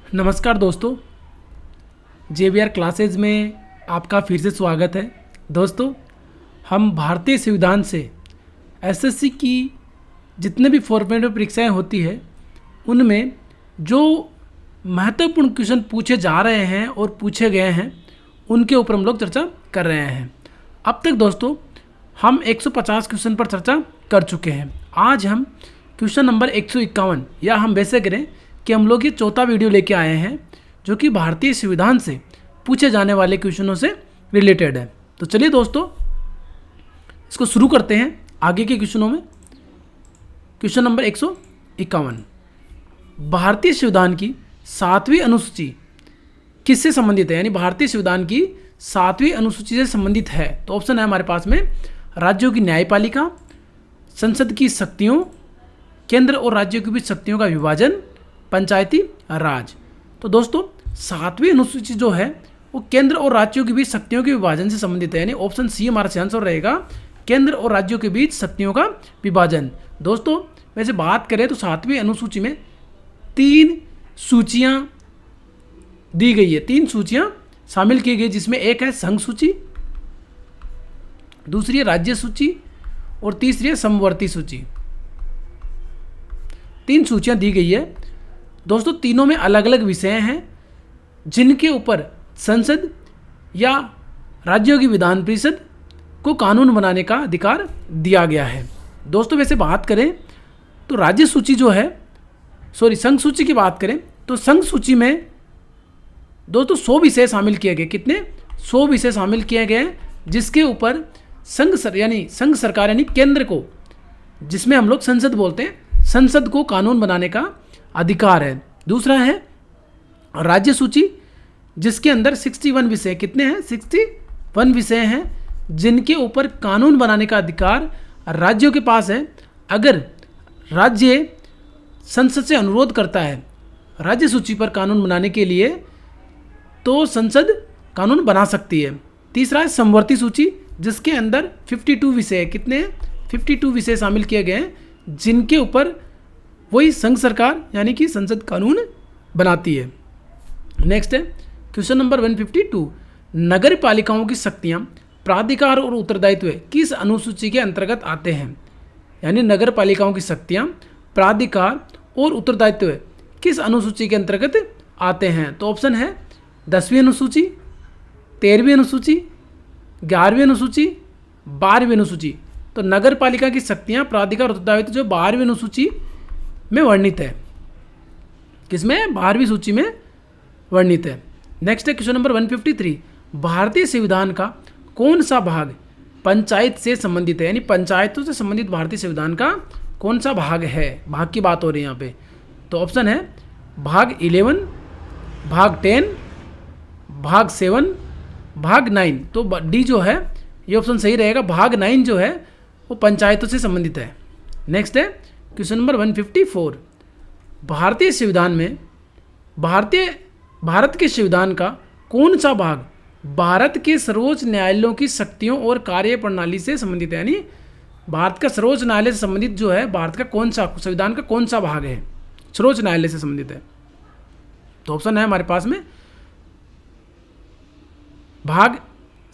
नमस्कार दोस्तों, JBR classes में आपका फिर से स्वागत है। दोस्तों, हम भारतीय संविधान से एसएससी की जितने भी फॉर्मेट में परीक्षाएँ होती है उनमें जो महत्वपूर्ण क्वेश्चन पूछे जा रहे हैं और पूछे गए हैं उनके ऊपर हम लोग चर्चा कर रहे हैं। अब तक दोस्तों हम 150 क्वेश्चन पर चर्चा कर चुके हैं। आज हम क्वेश्चन नंबर 151 या हम वैसे करें कि हम लोग ये चौथा वीडियो लेके आए हैं जो कि भारतीय संविधान से पूछे जाने वाले क्वेश्चनों से रिलेटेड है। तो चलिए दोस्तों इसको शुरू करते हैं आगे के क्वेश्चनों में। क्वेश्चन नंबर 151, भारतीय संविधान की 7वीं अनुसूची किससे संबंधित है? यानी भारतीय संविधान की 7वीं अनुसूची से संबंधित है। तो ऑप्शन है हमारे पास में राज्यों की न्यायपालिका, संसद की शक्तियों, केंद्र और राज्यों के बीच शक्तियों का विभाजन, पंचायती राज। तो दोस्तों 7वीं अनुसूची जो है वो केंद्र और राज्यों के बीच शक्तियों के विभाजन से संबंधित है। यानी ऑप्शन सी हमारा सही आंसर रहेगा, केंद्र और राज्यों के बीच शक्तियों का विभाजन। दोस्तों वैसे बात करें तो 7वीं अनुसूची में 3 सूचियां दी गई है, 3 सूचियां शामिल की गई, जिसमें एक है संघ सूची, दूसरी है राज्य सूची और तीसरी है समवर्ती सूची। 3 सूचियां दी गई है दोस्तों। तीनों में अलग अलग विषय हैं जिनके ऊपर संसद या राज्यों की विधान परिषद को कानून बनाने का अधिकार दिया गया है। दोस्तों वैसे बात करें तो राज्य सूची जो है संघ सूची की बात करें तो संघ सूची में दोस्तों 100 विषय शामिल किए गए। कितने? 100 विषय शामिल किए गए जिसके ऊपर संघ सरकार यानी केंद्र को, जिसमें हम लोग संसद बोलते हैं, संसद को कानून बनाने का अधिकार है। दूसरा है राज्य सूची जिसके अंदर 61 विषय, कितने हैं? 61 विषय हैं जिनके ऊपर कानून बनाने का अधिकार राज्यों के पास है। अगर राज्य संसद से अनुरोध करता है राज्य सूची पर कानून बनाने के लिए तो संसद कानून बना सकती है। तीसरा है समवर्ती सूची जिसके अंदर 52 विषय, कितने हैं? 52 विषय शामिल किए गए हैं जिनके ऊपर वही संघ सरकार यानी कि संसद कानून बनाती है। नेक्स्ट है क्वेश्चन नंबर 152, नगर पालिकाओं की शक्तियां, प्राधिकार और उत्तरदायित्व किस अनुसूची के अंतर्गत आते हैं? यानी नगर पालिकाओं की शक्तियां, प्राधिकार और उत्तरदायित्व किस अनुसूची के अंतर्गत आते हैं? तो ऑप्शन है 10वीं अनुसूची, 13वीं अनुसूची, 11वीं अनुसूची, 12वीं अनुसूची। तो नगर पालिका की शक्तियां, प्राधिकार और उत्तरदायित्व जो 12वीं अनुसूची में वर्णित है। किसमें? 12वीं सूची में वर्णित है। नेक्स्ट है क्वेश्चन नंबर 153, भारतीय संविधान का कौन सा भाग पंचायत से संबंधित है? यानी पंचायतों से संबंधित भारतीय संविधान का कौन सा भाग है? भाग की बात हो रही है यहाँ पे। तो ऑप्शन है भाग 11, भाग 10, भाग 7, भाग 9। तो डी जो है ये ऑप्शन सही रहेगा, भाग 9 जो है वो पंचायतों से संबंधित है। नेक्स्ट है क्वेश्चन नंबर 154, भारतीय संविधान में भारत के संविधान का कौन सा भाग भारत के सर्वोच्च न्यायालयों की शक्तियों और कार्य प्रणाली से संबंधित है? यानी भारत का सर्वोच्च न्यायालय से संबंधित जो है भारत का कौन सा संविधान का कौन सा भाग है सर्वोच्च न्यायालय से संबंधित है? तो ऑप्शन है हमारे पास में भाग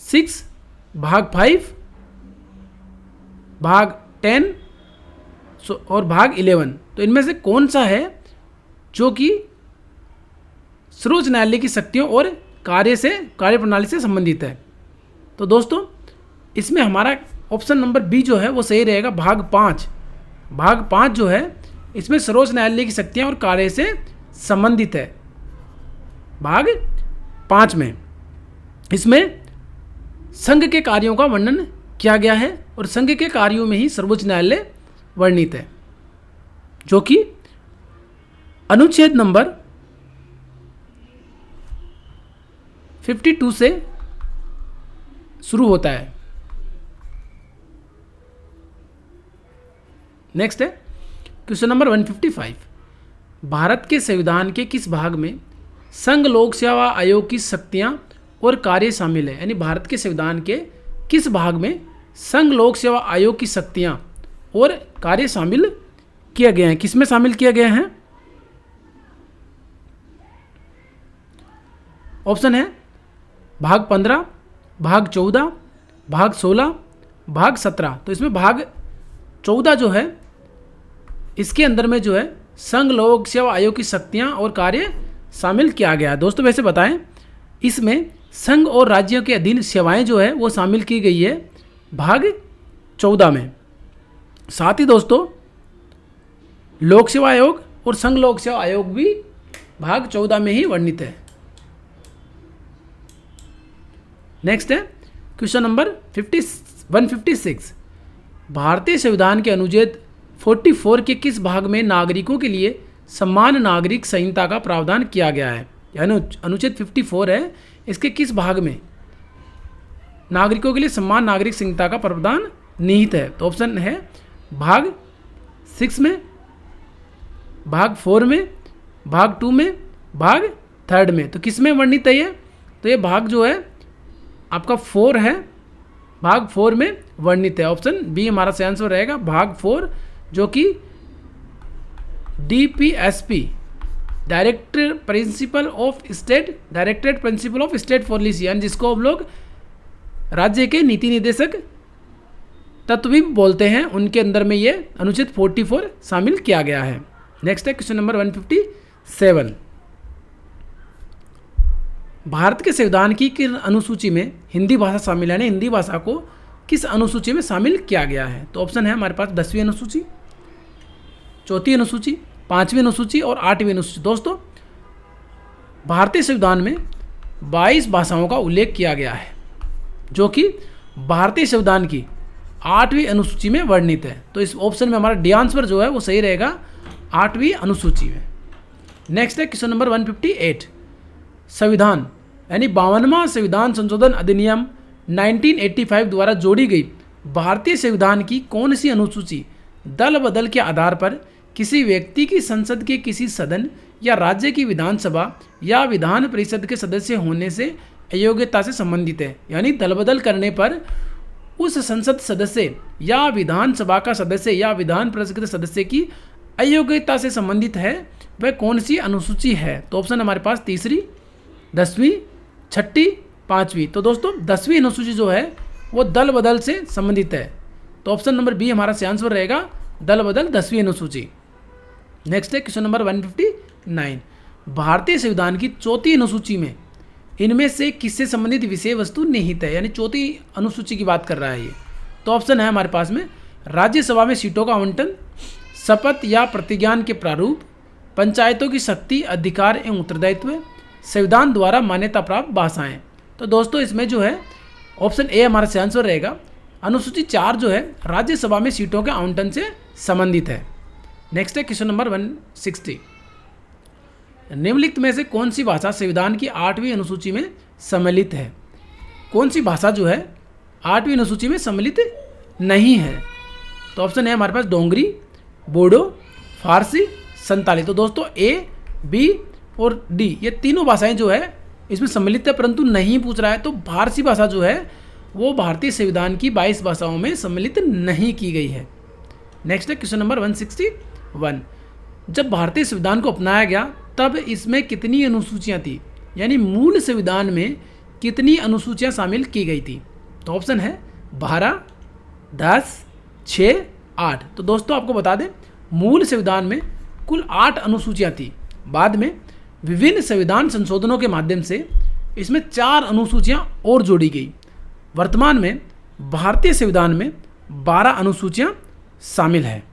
6, भाग 5, भाग 10 और भाग 11। तो इनमें से कौन सा है जो कि सर्वोच्च न्यायालय की शक्तियों और कार्य प्रणाली से संबंधित है? तो दोस्तों इसमें हमारा ऑप्शन नंबर बी जो है वो सही रहेगा, भाग 5। भाग 5 जो है इसमें सर्वोच्च न्यायालय की शक्तियां और कार्य से संबंधित है। भाग 5 में इसमें संघ के कार्यों का वर्णन किया गया है और संघ के कार्यों में ही सर्वोच्च न्यायालय वर्णित है, जो कि अनुच्छेद नंबर 52 से शुरू होता है। नेक्स्ट है क्वेश्चन नंबर 155, भारत के संविधान के किस भाग में संघ लोक सेवा आयोग की शक्तियां और कार्य शामिल है? यानी भारत के संविधान के किस भाग में संघ लोक सेवा आयोग की शक्तियां और कार्य शामिल किए गए हैं? किसमें शामिल किए गए हैं? ऑप्शन है भाग 15, भाग 14, भाग 16, भाग 17। तो इसमें भाग 14 जो है इसके अंदर में जो है संघ लोक सेवा आयोग की शक्तियाँ और कार्य शामिल किया गया है। दोस्तों वैसे बताएं, इसमें संघ और राज्यों के अधीन सेवाएं जो है वो शामिल की गई है भाग 14 में। साथ ही दोस्तों लोक सेवा आयोग और संघ लोक सेवा आयोग भी भाग 14 में ही वर्णित है। नेक्स्ट है क्वेश्चन नंबर 156। भारतीय संविधान के अनुच्छेद 44 के किस भाग में नागरिकों के लिए समान नागरिक संहिता का प्रावधान किया गया है? यानी अनुच्छेद 54 है, इसके किस भाग में नागरिकों के लिए समान नागरिक संहिता का प्रावधान निहित है? तो ऑप्शन है भाग 6 में, भाग 4 में, भाग 2 में, भाग 3 में। तो किस में वर्णित है ये? तो ये भाग जो है आपका 4 है, भाग 4 में वर्णित है। ऑप्शन बी हमारा सही आंसर रहेगा, भाग 4, जो कि DPSP directorate principle of state policy, यानी जिसको हम लोग राज्य के नीति निर्देशक तत्व भी बोलते हैं, उनके अंदर में ये अनुच्छेद 44 शामिल किया गया है। नेक्स्ट है क्वेश्चन नंबर 157। भारत के संविधान की किस अनुसूची में हिंदी भाषा शामिल है? यानी हिंदी भाषा को किस अनुसूची में शामिल किया गया है? तो ऑप्शन है हमारे पास 10वीं अनुसूची, 4वीं अनुसूची, 5वीं अनुसूची और 8वीं अनुसूची। दोस्तों भारतीय संविधान में 22 भाषाओं का उल्लेख किया गया है, जो कि भारतीय संविधान की 8वीं अनुसूची में वर्णित है। तो इस ऑप्शन में हमारा डी आंसर जो है वो सही रहेगा, 8वीं अनुसूची में। नेक्स्ट है क्वेश्चन नंबर 158। संविधान यानी 52वां संविधान संशोधन अधिनियम 1985 द्वारा जोड़ी गई भारतीय संविधान की कौन सी अनुसूची दल बदल के आधार पर किसी व्यक्ति की संसद के किसी सदन या राज्य की विधानसभा या विधान परिषद के सदस्य होने से अयोग्यता से संबंधित है? यानी दल बदल करने पर उस संसद सदस्य या विधानसभा का सदस्य या विधान परिषद के सदस्य की अयोग्यता से संबंधित है, वह कौन सी अनुसूची है? तो ऑप्शन हमारे पास 3री, 10वीं, 6ठी, 5वीं। तो दोस्तों 10वीं अनुसूची जो है वो दल बदल से संबंधित है। तो ऑप्शन नंबर बी हमारा सही आंसर रहेगा, दल बदल 10वीं अनुसूची। नेक्स्ट है क्वेश्चन नंबर 159। भारतीय संविधान की 4वीं अनुसूची में इनमें से किससे संबंधित विषय वस्तु निहित है? यानी 4वीं अनुसूची की बात कर रहा है ये। तो ऑप्शन है हमारे पास में राज्यसभा में सीटों का आवंटन, शपथ या प्रतिज्ञान के प्रारूप, पंचायतों की शक्ति, अधिकार एवं उत्तरदायित्व, संविधान द्वारा मान्यता प्राप्त भाषाएं। तो दोस्तों इसमें जो है ऑप्शन ए हमारा सही आंसर रहेगा, अनुसूची 4 जो है राज्यसभा में सीटों के आवंटन से संबंधित है। नेक्स्ट है क्वेश्चन नंबर 160। निम्नलिखित में से कौन सी भाषा संविधान की 8वीं अनुसूची में सम्मिलित है? कौन सी भाषा जो है 8वीं अनुसूची में सम्मिलित नहीं है? तो ऑप्शन है हमारे पास डोंगरी, बोडो, फारसी, संताली। तो दोस्तों ए, बी और डी ये तीनों भाषाएं जो है इसमें सम्मिलित है, परंतु नहीं पूछ रहा है। तो फारसी भाषा जो है वो भारतीय संविधान की 22 भाषाओं में सम्मिलित नहीं की गई है। नेक्स्ट है क्वेश्चन नंबर 161। जब भारतीय संविधान को अपनाया गया तब इसमें कितनी अनुसूचियां थी? यानी मूल संविधान में कितनी अनुसूचियां शामिल की गई थी? तो ऑप्शन है 12, 10, 6, 8। तो दोस्तों आपको बता दें मूल संविधान में कुल 8 अनुसूचियां थी। बाद में विभिन्न संविधान संशोधनों के माध्यम से इसमें 4 अनुसूचियां और जोड़ी गई। वर्तमान में भारतीय संविधान में 12 अनुसूचियां शामिल है।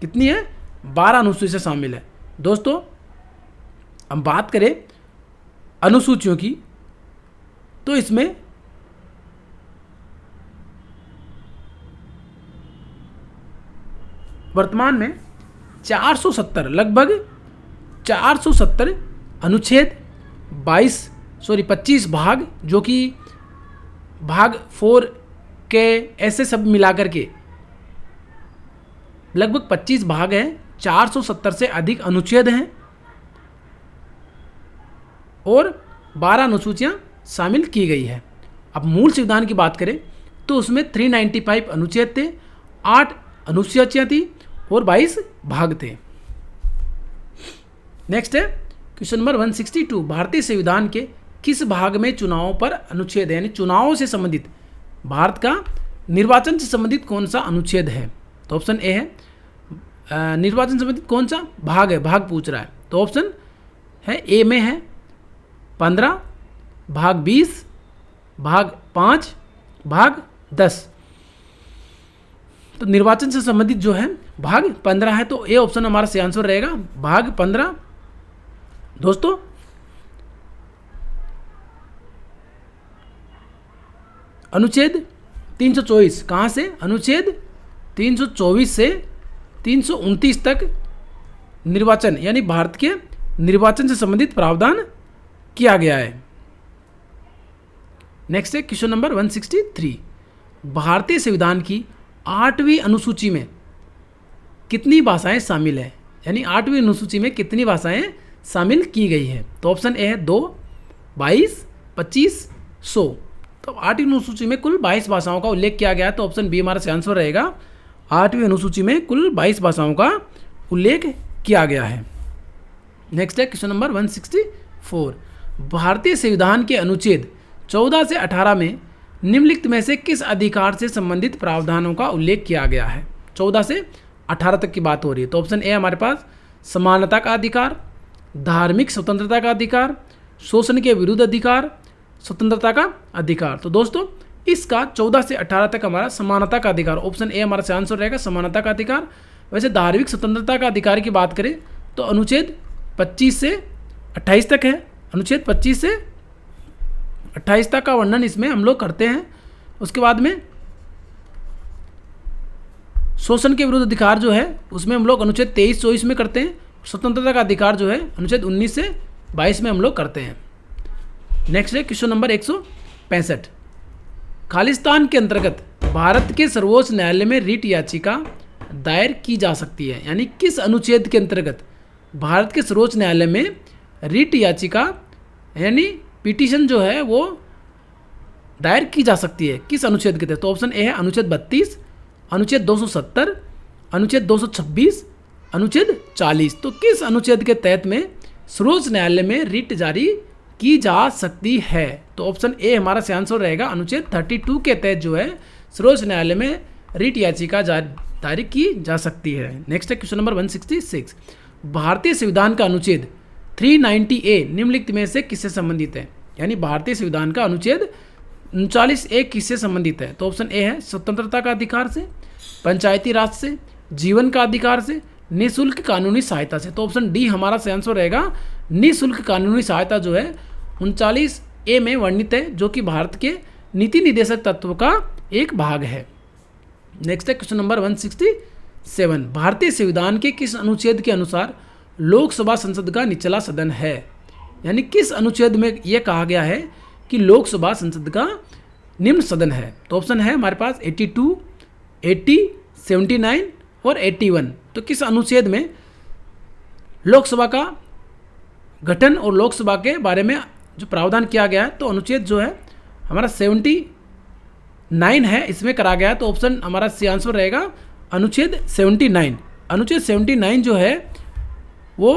कितनी है? 12 अनुसूचियां शामिल है। दोस्तों हम बात करें अनुसूचियों की तो इसमें वर्तमान में 470 लगभग 470 अनुच्छेद 25 भाग, जो कि भाग 4 के ऐसे सब मिलाकर के लगभग 25 भाग हैं, 470 से अधिक अनुच्छेद हैं और 12 अनुसूचियां शामिल की गई है। अब मूल संविधान की बात करें तो उसमें 395 अनुच्छेद थे, 8 अनुसूचियां थी और 22 भाग थे। नेक्स्ट है क्वेश्चन नंबर 162। भारतीय संविधान के किस भाग में चुनाव पर अनुच्छेद है, यानी चुनाव से संबंधित भारत का निर्वाचन से संबंधित कौन सा अनुच्छेद है? तो ऑप्शन ए है निर्वाचन से संबंधित कौन सा भाग है, भाग पूछ रहा है। तो ऑप्शन है ए में है 15, भाग 20, भाग 5, भाग 10। तो निर्वाचन से संबंधित जो है भाग 15 है, तो ए ऑप्शन हमारा सही आंसर रहेगा, भाग 15। दोस्तों अनुच्छेद 324 कहाँ से? अनुच्छेद 324 से 329 तक निर्वाचन यानी भारत के निर्वाचन से संबंधित प्रावधान किया गया है। नेक्स्ट है क्वेश्चन नंबर 163। भारतीय संविधान की 8वीं अनुसूची में कितनी भाषाएं शामिल है, यानी 8वीं अनुसूची में कितनी भाषाएं शामिल की गई है? तो ऑप्शन ए है 2, 22, 25, 100। तो 8वीं अनुसूची में कुल 22 भाषाओं का उल्लेख किया गया है, तो ऑप्शन बी हमारा सही आंसर रहेगा। 8वीं अनुसूची में कुल 22 भाषाओं का उल्लेख किया गया है। नेक्स्ट है क्वेश्चन नंबर 164। भारतीय संविधान के अनुच्छेद 14 से 18 में निम्नलिखित में से किस अधिकार से संबंधित प्रावधानों का उल्लेख किया गया है? 14 से 18 तक की बात हो रही है। तो ऑप्शन ए हमारे पास समानता का अधिकार, धार्मिक स्वतंत्रता का अधिकार, शोषण के विरुद्ध अधिकार, स्वतंत्रता का अधिकार। तो दोस्तों इसका 14 से 18 तक हमारा समानता का अधिकार, ऑप्शन ए हमारा सही आंसर रहेगा, समानता का अधिकार। वैसे धार्मिक स्वतंत्रता का अधिकार की बात करें तो अनुच्छेद 25 से 28 तक है। अनुच्छेद 25 से 28 तक का वर्णन इसमें हम लोग करते हैं। उसके बाद में शोषण के विरुद्ध अधिकार जो है उसमें हम लोग अनुच्छेद 23-24 में करते हैं। स्वतंत्रता का अधिकार जो है अनुच्छेद 19 से 22 में हम लोग करते हैं। नेक्स्ट है क्वेश्चन नंबर 165। खालिस्तान के अंतर्गत भारत के सर्वोच्च न्यायालय में रिट याचिका दायर की जा सकती है, यानी किस अनुच्छेद के अंतर्गत भारत के सर्वोच्च न्यायालय में रिट याचिका यानी पिटीशन जो है वो दायर की जा सकती है, किस अनुच्छेद के तहत? तो ऑप्शन ए है अनुच्छेद 32, अनुच्छेद 270, अनुच्छेद 226, अनुच्छेद 40। तो किस अनुच्छेद के तहत में सर्वोच्च न्यायालय में रिट जारी की जा सकती है? तो ऑप्शन ए हमारा सही आंसर रहेगा, अनुच्छेद 32 के तहत जो है सर्वोच्च न्यायालय में रिट याचिका दायर की जा सकती है। नेक्स्ट है क्वेश्चन नंबर 166। भारतीय संविधान का अनुच्छेद 390A निम्नलिखित में से किससे संबंधित है, यानी भारतीय संविधान का अनुच्छेद 39A किससे संबंधित है? तो ऑप्शन ए है स्वतंत्रता का अधिकार से, पंचायती राज से, जीवन का अधिकार से, निःशुल्क कानूनी सहायता से। तो ऑप्शन डी हमारा सही आंसर रहेगा, निःशुल्क कानूनी सहायता जो है 39A में वर्णित है, जो कि भारत के नीति निर्देशक तत्व का एक भाग है। नेक्स्ट है क्वेश्चन नंबर 167। भारतीय संविधान के किस अनुच्छेद के अनुसार लोकसभा संसद का निचला सदन है, यानी किस अनुच्छेद में यह कहा गया है कि लोकसभा संसद का निम्न सदन है? तो ऑप्शन है हमारे पास 82, 80, 79 और 81। तो किस अनुच्छेद में लोकसभा का गठन और लोकसभा के बारे में जो प्रावधान किया गया है? तो अनुच्छेद जो है हमारा 79 है, इसमें करा गया है। तो ऑप्शन हमारा सही आंसर रहेगा अनुच्छेद 79। अनुच्छेद 79 जो है वो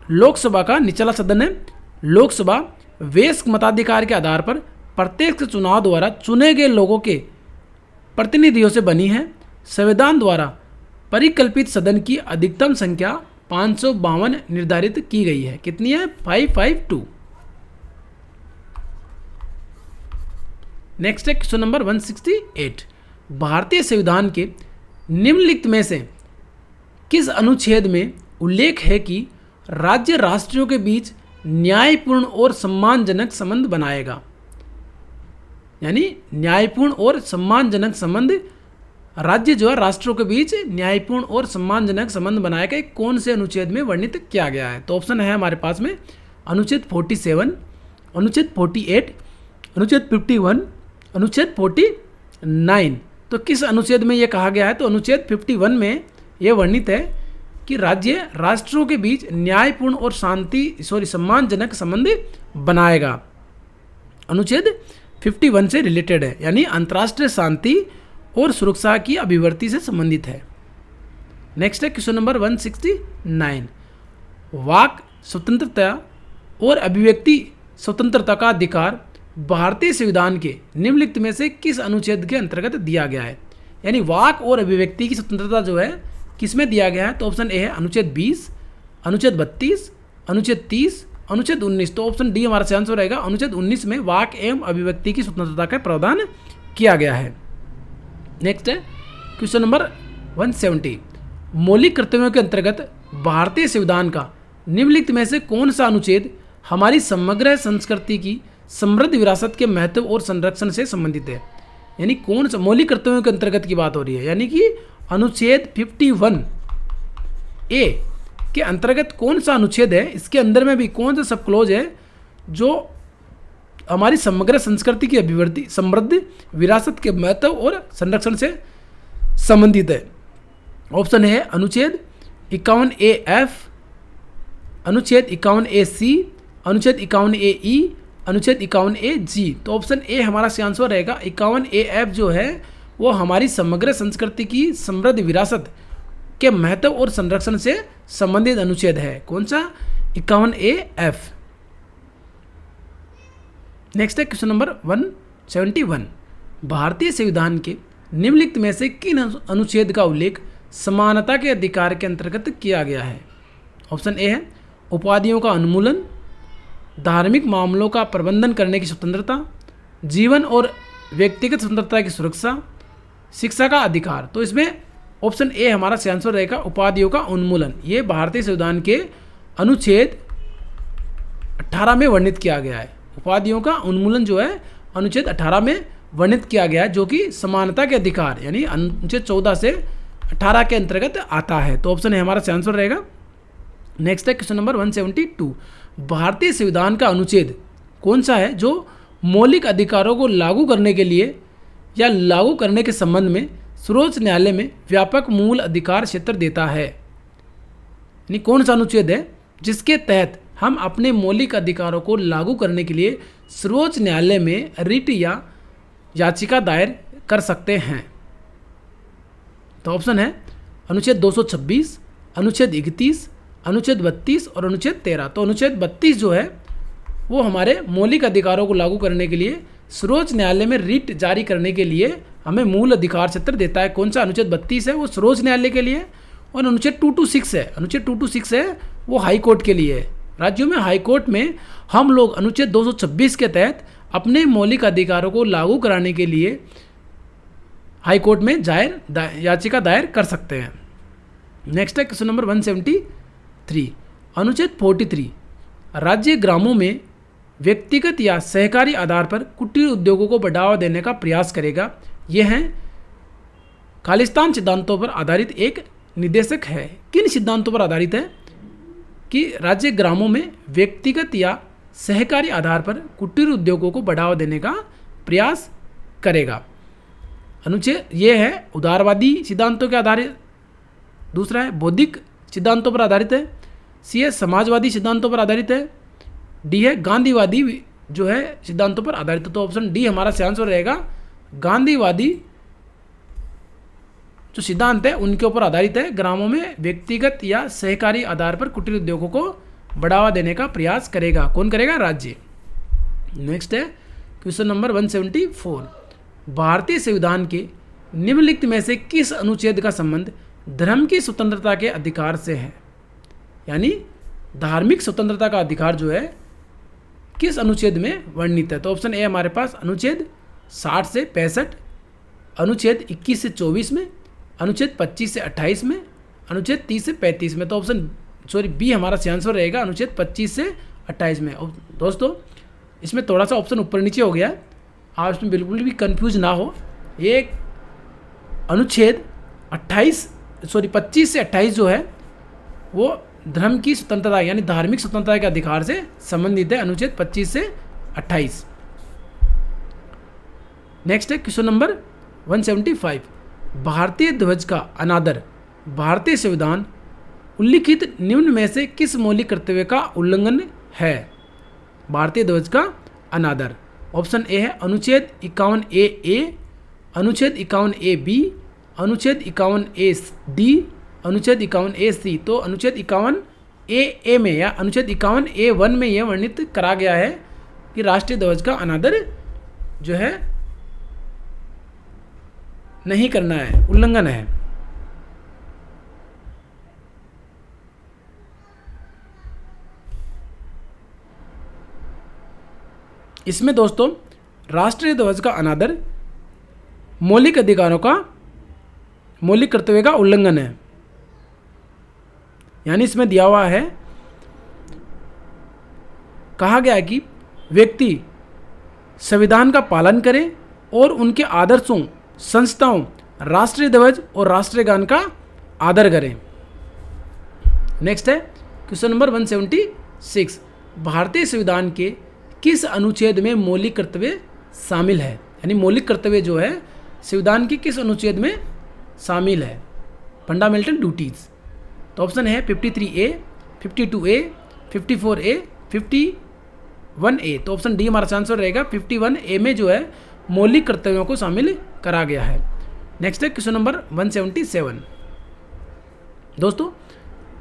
लोकसभा का निचला सदन है। लोकसभा वयस्क मताधिकार के आधार पर प्रत्यक्ष चुनाव द्वारा चुने गए लोगों के प्रतिनिधियों से बनी है। संविधान द्वारा परिकल्पित सदन की अधिकतम संख्या 552 निर्धारित की गई है। कितनी है? 552। नेक्स्ट है क्वेश्चन नंबर 168। भारतीय संविधान के निम्नलिखित में से किस अनुच्छेद में उल्लेख है कि राज्य राष्ट्रों के बीच न्यायपूर्ण और सम्मानजनक संबंध बनाएगा, यानी न्यायपूर्ण और सम्मानजनक संबंध राज्य जो है राष्ट्रों के बीच न्यायपूर्ण और सम्मानजनक संबंध बनाएगा, कौन से अनुच्छेद में वर्णित किया गया है? तो ऑप्शन है हमारे पास में अनुच्छेद 47, अनुच्छेद 48, अनुच्छेद 51, अनुच्छेद 49। तो किस अनुच्छेद में यह कहा गया है? तो अनुच्छेद 51 में यह वर्णित है कि राज्य राष्ट्रों के बीच न्यायपूर्ण और सम्मानजनक संबंध बनाएगा। अनुच्छेद 51 से रिलेटेड है, यानी अंतर्राष्ट्रीय शांति और सुरक्षा की अभिवृद्धि से संबंधित है। नेक्स्ट है क्वेश्चन नंबर 169। वाक स्वतंत्रता और अभिव्यक्ति स्वतंत्रता का अधिकार भारतीय संविधान के निम्नलिखित में से किस अनुच्छेद के अंतर्गत दिया गया है? यानी वाक और अभिव्यक्ति की स्वतंत्रता जो है किस में दिया गया है? तो ऑप्शन ए है अनुच्छेद 20, अनुच्छेद 32, अनुच्छेद 30, अनुच्छेद 19। तो ऑप्शन डी हमारा सही आंसर रहेगा। अनुच्छेद 19 में वाक एवं अभिव्यक्ति की स्वतंत्रता का प्रावधान किया गया है। नेक्स्ट है क्वेश्चन नंबर 170। मौलिक कर्तव्यों के अंतर्गत भारतीय संविधान का निम्नलिखित में से कौन सा अनुच्छेद हमारी समग्र संस्कृति की समृद्ध विरासत के महत्व और संरक्षण से संबंधित है? यानी कौन सा मौलिक कर्तव्यों के अंतर्गत की बात हो रही है, यानी कि अनुच्छेद 51A के अंतर्गत कौन सा अनुच्छेद है, इसके अंदर में भी कौन सा सब क्लोज है जो हमारी समग्र संस्कृति की अभिवृद्धि समृद्ध विरासत के महत्व और संरक्षण से संबंधित है? ऑप्शन है अनुच्छेद 51AF, अनुच्छेद 51AC, अनुच्छेद 51AE, अनुच्छेद 51AG। तो ऑप्शन ए हमारा सही आंसर रहेगा। 51AF जो है वो हमारी समग्र संस्कृति की समृद्ध विरासत के महत्व और संरक्षण से संबंधित अनुच्छेद है। कौन सा? 51AF। नेक्स्ट है क्वेश्चन नंबर 171। भारतीय संविधान के निम्नलिखित में से किन अनुच्छेद का उल्लेख समानता के अधिकार के अंतर्गत किया गया है? ऑप्शन ए है उपाधियों का उन्मूलन, धार्मिक मामलों का प्रबंधन करने की स्वतंत्रता, जीवन और व्यक्तिगत स्वतंत्रता की सुरक्षा, शिक्षा का अधिकार। तो इसमें ऑप्शन ए हमारा सही आंसर रहेगा उपाधियों का उन्मूलन। ये भारतीय संविधान के अनुच्छेद 18 में वर्णित किया गया है। उपाधियों का उन्मूलन जो है अनुच्छेद 18 में वर्णित किया गया है, जो कि समानता के अधिकार यानी अनुच्छेद 14 से 18 के अंतर्गत आता है। तो ऑप्शन ए हमारा सही आंसर रहेगा। नेक्स्ट है क्वेश्चन नंबर 172। भारतीय संविधान का अनुच्छेद कौन सा है जो मौलिक अधिकारों को लागू करने के लिए या लागू करने के संबंध में सर्वोच्च न्यायालय में व्यापक मूल अधिकार क्षेत्र देता है? यानी कौन सा अनुच्छेद है जिसके तहत हम अपने मौलिक अधिकारों को लागू करने के लिए सर्वोच्च न्यायालय में रिट या याचिका दायर कर सकते हैं? तो ऑप्शन है अनुच्छेद 226, अनुच्छेद 31, अनुच्छेद 32 और अनुच्छेद 13। तो अनुच्छेद 32 जो है वो हमारे मौलिक अधिकारों को लागू करने के लिए सर्वोच्च न्यायालय में रिट जारी करने के लिए हमें मूल अधिकार क्षेत्र देता है। कौन सा? अनुच्छेद 32 है वो सर्वोच्च न्यायालय के लिए, और अनुच्छेद 226 है, अनुच्छेद 226 है वो हाई कोर्ट के लिए है। राज्यों में हाई कोर्ट में हम लोग अनुच्छेद 226 के तहत अपने मौलिक अधिकारों को लागू कराने के लिए हाई कोर्ट में याचिका दायर कर सकते हैं। नेक्स्ट है क्वेश्चन नंबर 173। अनुच्छेद 43 राज्य ग्रामों में व्यक्तिगत या सहकारी आधार पर कुटीर उद्योगों को बढ़ावा देने का प्रयास करेगा। यह है खालिस्तान सिद्धांतों पर आधारित एक निर्देशक है। किन सिद्धांतों पर आधारित है? कि राज्य ग्रामों में व्यक्तिगत या सहकारी आधार पर कुटीर उद्योगों को बढ़ावा देने का प्रयास करेगा। अनुच्छेद ये है उदारवादी सिद्धांतों के आधारित, दूसरा है बौद्धिक सिद्धांतों पर आधारित है, सी है समाजवादी सिद्धांतों पर आधारित है, डी है गांधीवादी जो है सिद्धांतों पर आधारित है। तो ऑप्शन डी हमारा सही आंसर रहेगा। गांधीवादी जो सिद्धांत है उनके ऊपर आधारित है, ग्रामों में व्यक्तिगत या सहकारी आधार पर कुटीर उद्योगों को बढ़ावा देने का प्रयास करेगा। कौन करेगा? राज्य। नेक्स्ट है क्वेश्चन नंबर 174। भारतीय संविधान के निम्नलिखित में से किस अनुच्छेद का संबंध धर्म की स्वतंत्रता के अधिकार से है? यानी धार्मिक स्वतंत्रता का अधिकार जो है किस अनुच्छेद में वर्णित है? तो ऑप्शन ए हमारे पास अनुच्छेद 60 से 65, अनुच्छेद 21 से 24 में, अनुच्छेद 25 से 28 में, अनुच्छेद 30 से 35 में। तो ऑप्शन बी हमारा सही आंसर रहेगा अनुच्छेद 25 से 28 में। और दोस्तों इसमें थोड़ा सा ऑप्शन ऊपर नीचे हो गया है, आप इसमें बिल्कुल भी कंफ्यूज ना हो। ये अनुच्छेद 25 से 28 जो है वो धर्म की स्वतंत्रता यानी धार्मिक स्वतंत्रता के अधिकार से संबंधित है, अनुच्छेद 25 से 28। नेक्स्ट है क्वेश्चन नंबर 175। भारतीय ध्वज का अनादर भारतीय संविधान उल्लिखित निम्न में से किस मौलिक कर्तव्य का उल्लंघन है? भारतीय ध्वज का अनादर। ऑप्शन ए है अनुच्छेद 51A, अनुच्छेद 51AB, अनुच्छेद 51AD, अनुच्छेद 51AC। तो अनुच्छेद ए में या अनुच्छेद 51A(1) में यह वर्णित करा गया है कि राष्ट्रीय ध्वज का अनादर जो है नहीं करना है, उल्लंघन है। इसमें दोस्तों राष्ट्रीय ध्वज का अनादर मौलिक अधिकारों का, मौलिक कर्तव्य का उल्लंघन है। यानी इसमें दिया हुआ है, कहा गया है कि व्यक्ति संविधान का पालन करे और उनके आदर्शों, संस्थाओं, राष्ट्रीय ध्वज और राष्ट्रीय गान का आदर करें। नेक्स्ट है क्वेश्चन नंबर 176, भारतीय संविधान के किस अनुच्छेद में मौलिक कर्तव्य शामिल है? यानी मौलिक कर्तव्य जो है संविधान के किस अनुच्छेद में शामिल है? Fundamental duties. तो ऑप्शन है 53A, 52A, 54A, 51A। तो ऑप्शन डी हमारा आंसर रहेगा। 51A में जो है मौलिक कर्तव्यों को शामिल करा गया है। नेक्स्ट है क्वेश्चन नंबर 177। दोस्तों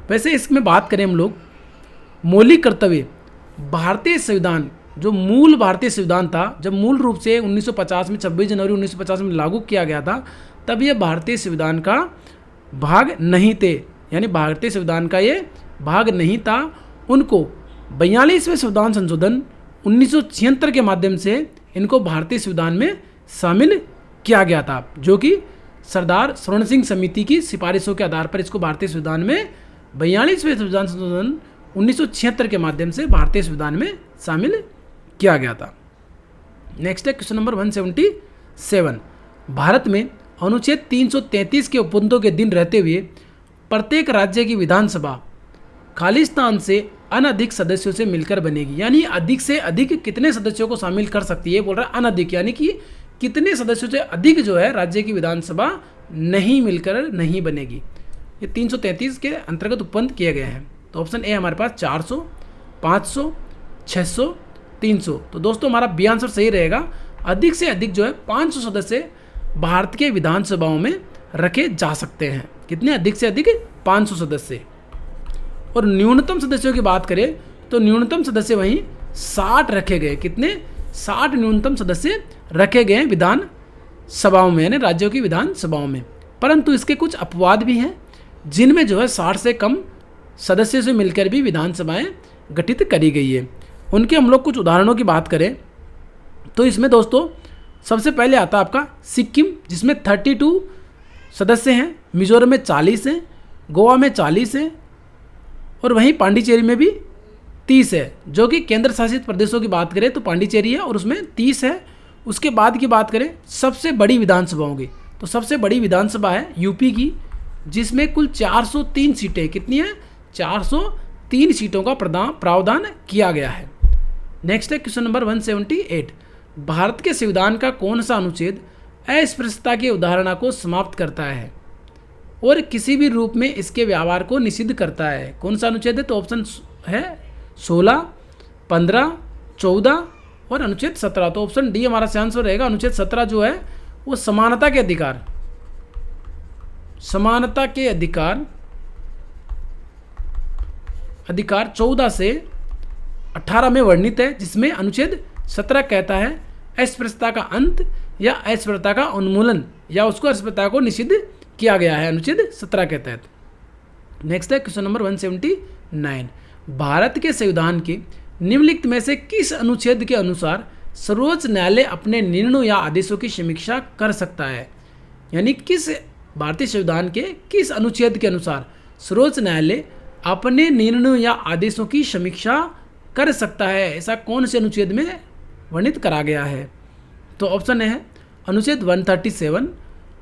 वैसे इसमें बात करें हम लोग, मौलिक कर्तव्य भारतीय संविधान, जो मूल भारतीय संविधान था, जब मूल रूप से 1950 में 26 जनवरी 1950 में लागू किया गया था, तब यह भारतीय संविधान का भाग नहीं थे। यानी भारतीय संविधान का ये भाग नहीं था। उनको 42वें संविधान संशोधन 1976 के माध्यम से इनको भारतीय संविधान में शामिल किया गया था, जो कि सरदार स्वर्ण सिंह समिति की सिफारिशों के आधार पर इसको भारतीय संविधान में 42वें संविधान संशोधन 1976 के माध्यम से भारतीय संविधान में शामिल किया गया था। नेक्स्ट है क्वेश्चन नंबर 177। भारत में अनुच्छेद 333 के उपबंधों के दिन रहते हुए प्रत्येक राज्य की विधानसभा खालिस्तान से अनधिक सदस्यों से मिलकर बनेगी। यानी अधिक से अधिक कितने सदस्यों को शामिल कर सकती है, बोल रहा है अनधिक, यानी कि कितने सदस्यों से अधिक जो है राज्य की विधानसभा नहीं मिलकर नहीं बनेगी। ये 333 के अंतर्गत उपबंध किए गए हैं। तो ऑप्शन ए हमारे पास 400, 500, 600, 300। तो दोस्तों हमारा बी आंसर सही रहेगा। अधिक से अधिक जो है 500 सदस्य भारत के विधानसभाओं में रखे जा सकते हैं। कितने? अधिक से अधिक 500 सदस्य। और न्यूनतम सदस्यों की बात करें तो न्यूनतम सदस्य वहीं 60 रखे गए। कितने? 60 न्यूनतम सदस्य रखे गए विधान सभाओं में, यानी राज्यों की विधान सभाओं में। परंतु इसके कुछ अपवाद भी हैं, जिनमें जो है 60 से कम सदस्यों से मिलकर भी विधानसभाएं गठित करी गई है। उनके हम लोग कुछ उदाहरणों की बात करें तो इसमें दोस्तों सबसे पहले आता है आपका सिक्किम, जिसमें 32 सदस्य हैं, मिजोरम में 40 हैं, गोवा में 40 हैं और वहीं पांडिचेरी में भी 30 है। जो कि केंद्र शासित प्रदेशों की बात करें तो पांडिचेरी है और उसमें 30 है। उसके बाद की बात करें सबसे बड़ी विधानसभाओं की, तो सबसे बड़ी विधानसभा है यूपी की, जिसमें कुल 403 सीटें, कितनी है? 403 सीटों का प्रावधान किया गया है। नेक्स्ट है क्वेश्चन नंबर 178। भारत के संविधान का कौन सा अनुच्छेद अस्पृश्यता की अवधारणा को समाप्त करता है और किसी भी रूप में इसके व्यवहार को निषिद्ध करता है? कौन सा अनुच्छेद है? तो ऑप्शन है 16, 15, 14 और अनुच्छेद 17। तो ऑप्शन डी हमारा आंसर रहेगा। अनुच्छेद 17 जो है वो समानता के अधिकार, समानता के अधिकार 14 से 18 में वर्णित है, जिसमें अनुच्छेद 17 कहता है अस्पृश्यता का अंत या अस्पृश्यता का उन्मूलन या उसको अस्पृश्यता को निषिद्ध किया गया है अनुच्छेद 17 के तहत। नेक्स्ट है क्वेश्चन नंबर 179। भारत के संविधान के निम्नलिखित में से किस अनुच्छेद के अनुसार सर्वोच्च न्यायालय अपने निर्णयों या आदेशों की समीक्षा कर सकता है? यानी किस भारतीय संविधान के किस अनुच्छेद के अनुसार सर्वोच्च न्यायालय अपने निर्णयों या आदेशों की समीक्षा कर सकता है? ऐसा कौन से अनुच्छेद में वर्णित करा गया है? तो ऑप्शन है अनुच्छेद 137,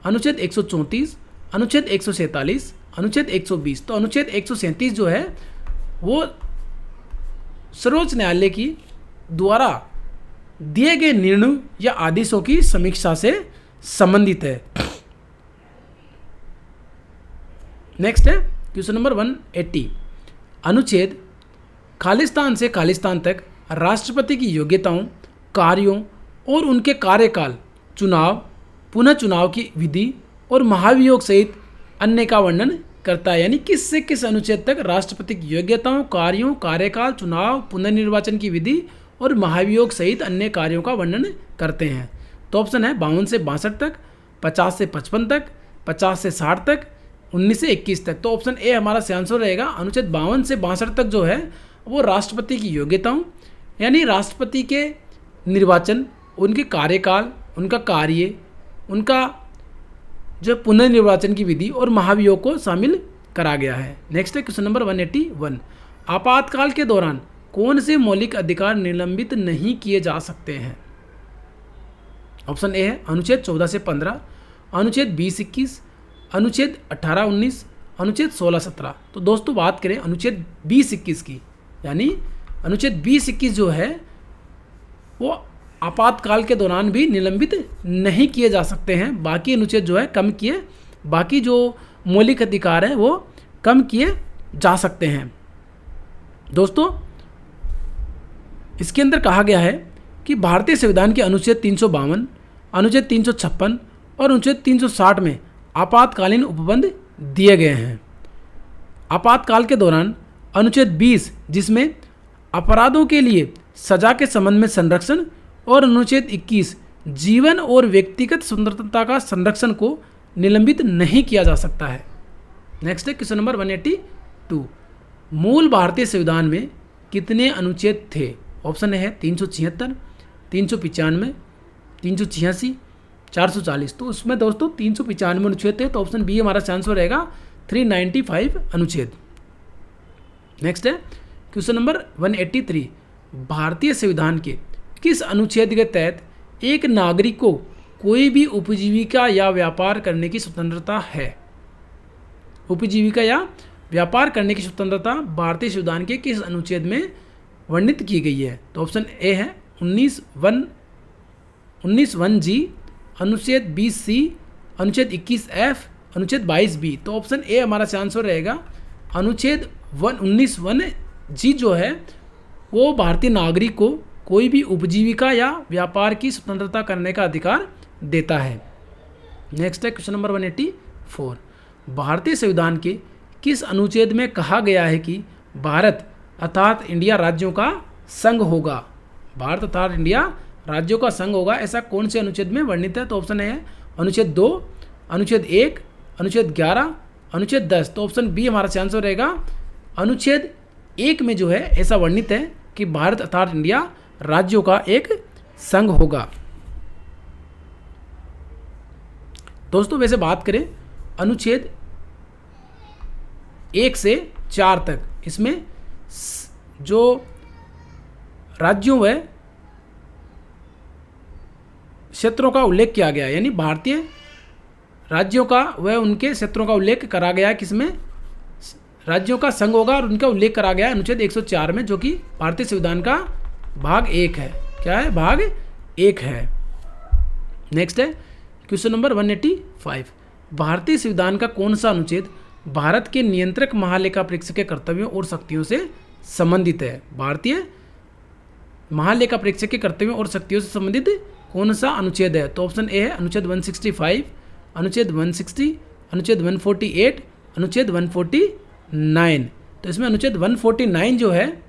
अनुच्छेद 134, अनुच्छेद 147, अनुच्छेद 120। तो अनुच्छेद 137 जो है वो सर्वोच्च न्यायालय की द्वारा दिए गए निर्णय या आदेशों की समीक्षा से संबंधित है। नेक्स्ट है क्वेश्चन नंबर 180। अनुच्छेद खालिस्तान से खालिस्तान तक राष्ट्रपति की योग्यताओं, कार्यों और उनके कार्यकाल, चुनाव, पुनः चुनाव की विधि और महाभियोग सहित अन्य का वर्णन करता है, यानी किस से किस अनुच्छेद तक राष्ट्रपति की योग्यताओं, कार्यों, कार्यकाल, चुनाव, पुनर्निर्वाचन की विधि और महाभियोग सहित अन्य कार्यों का वर्णन करते हैं। तो ऑप्शन है 52 से 62 तक, 50 से 55 तक, 50 से 60 तक, 19 से 21 तक। तो ऑप्शन ए हमारा सही आंसर रहेगा। अनुच्छेद 52 से 62 तक जो है वो राष्ट्रपति की योग्यताओं, यानी राष्ट्रपति के निर्वाचन, उनके कार्यकाल, उनका कार्य, उनका जो पुनर्निर्वाचन की विधि और महाभियोग को शामिल करा गया है। नेक्स्ट है क्वेश्चन नंबर 181। आपातकाल के दौरान कौन से मौलिक अधिकार निलंबित नहीं किए जा सकते हैं? ऑप्शन ए है अनुच्छेद 14 से 15, अनुच्छेद 20-21, अनुच्छेद 18-19, अनुच्छेद 16-17। तो दोस्तों बात करें अनुच्छेद 20-21 की, यानी अनुच्छेद 20-21 जो है वो आपातकाल के दौरान भी निलंबित नहीं किए जा सकते हैं। बाकी अनुच्छेद जो है कम किए, बाकी जो मौलिक अधिकार हैं वो कम किए जा सकते हैं। दोस्तों इसके अंदर कहा गया है कि भारतीय संविधान के अनुच्छेद 352, अनुच्छेद 356 और अनुच्छेद 360 में आपातकालीन उपबंध दिए गए हैं। आपातकाल के दौरान अनुच्छेद 20 जिसमें अपराधों के लिए सजा के संबंध में संरक्षण और अनुच्छेद 21 जीवन और व्यक्तिगत स्वतंत्रता का संरक्षण को निलंबित नहीं किया जा सकता है। नेक्स्ट है क्वेश्चन नंबर 182। मूल भारतीय संविधान में कितने अनुच्छेद थे? ऑप्शन है 376, 395, 386, 440। तो उसमें दोस्तों 395 अनुच्छेद थे, तो ऑप्शन बी हमारा चांस हो रहेगा 395 अनुच्छेद। नेक्स्ट है क्वेश्चन नंबर 183। भारतीय संविधान के किस अनुच्छेद के तहत एक नागरिक को कोई भी उपजीविका या व्यापार करने की स्वतंत्रता है? उपजीविका या व्यापार करने की स्वतंत्रता भारतीय संविधान के किस अनुच्छेद में वर्णित की गई है? तो ऑप्शन ए है 19(1) जी, अनुच्छेद 20C, अनुच्छेद 21F, अनुच्छेद 22B। तो ऑप्शन ए हमारा आंसर रहेगा। अनुच्छेद 19(1) जी जो है वो भारतीय नागरिक को कोई भी उपजीविका या व्यापार की स्वतंत्रता करने का अधिकार देता है। नेक्स्ट है क्वेश्चन नंबर 184। भारतीय संविधान के किस अनुच्छेद में कहा गया है कि भारत अर्थात इंडिया राज्यों का संघ होगा? भारत अर्थात इंडिया राज्यों का संघ होगा, ऐसा कौन से अनुच्छेद में वर्णित है? तो ऑप्शन है अनुच्छेद 2, अनुच्छेद 1, अनुच्छेद 11, अनुच्छेद 10। तो ऑप्शन बी हमारा आंसर रहेगा। अनुच्छेद 1 में जो है ऐसा वर्णित है कि भारत अर्थात इंडिया राज्यों का एक संघ होगा। दोस्तों वैसे बात करें अनुच्छेद 1 से 4 तक, इसमें जो राज्यों व क्षेत्रों का उल्लेख किया गया है, यानी भारतीय राज्यों का व उनके क्षेत्रों का उल्लेख करा गया है, किसमें राज्यों का संघ होगा और उनका उल्लेख करा गया है अनुच्छेद 104 में, जो कि भारतीय संविधान का भाग 1 है। क्या है? भाग 1 है। नेक्स्ट है क्वेश्चन नंबर 185। भारतीय संविधान का कौन सा अनुच्छेद भारत के नियंत्रक महालेखा परीक्षक के कर्तव्यों और शक्तियों से संबंधित है? भारतीय महालेखा परीक्षक के कर्तव्यों और शक्तियों से संबंधित कौन सा अनुच्छेद है? तो ऑप्शन ए है अनुच्छेद 165, अनुच्छेद 160, अनुच्छेद 148, अनुच्छेद 149। तो इसमें अनुच्छेद 149 जो है